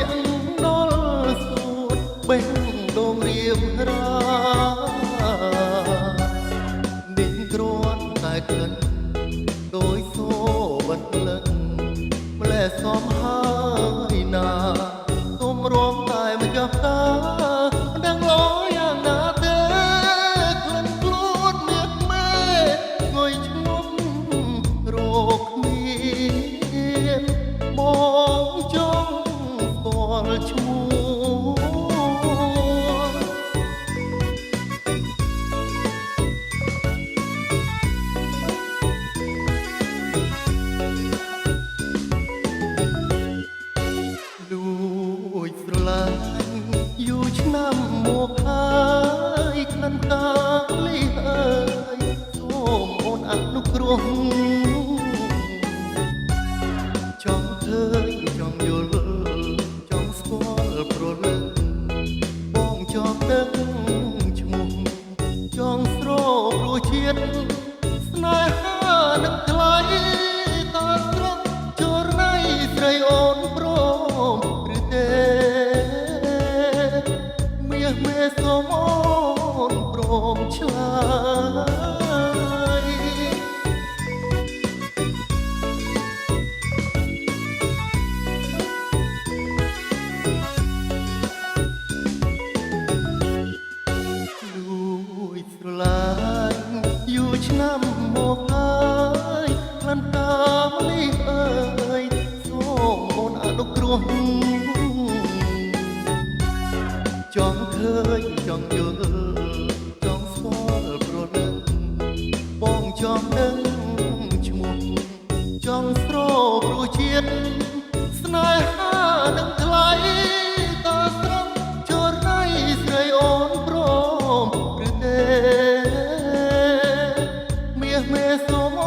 ងដល់សួតបេះដូងរៀមរានេះគ្រាន់តែក្លិនដោយសូបិទលឹងម្លែសំហើយណាទុំរងតែម្ចាស់ផ្កាដឹងលោយ៉ាងណាទេក្លិនខ្លួនមាសមេងុយឈ្ងុំរកគ្មានបងចង់ស្គាល់ឈ្មោះលួចស្រឡាញ់យូរឆ្នាំមកហើយក្លិនកាលីអើយសូមអូនអនុគ្រោះចង់ឃើញចង់យល់ចង់ស្គាល់ប្រលឹងបងចង់ដឹងឈ្មោះចង់ស្រោរសជាតិស្នេហានឹងថ្លៃតើត្រង់ចរណៃស្រីអូនព្រមឬទេមាសមេសូមអូនព្រមឆ្លើយលួចស្រឡាញ់យូរឆ្នាំមកហើយក្លិនតាមលីអើយសូមអូនអនុគ្រោះចង់ឃើញចង់យល់ចង់ស្គាល់ប្រលឹងបងចង់ដឹងឈ្មោះចង់ស្រោបរសជាតិស្នេហានឹងថ្លៃតើស្រស់ចរណៃស្រីអូនព្រមឬទេមាសមេសូម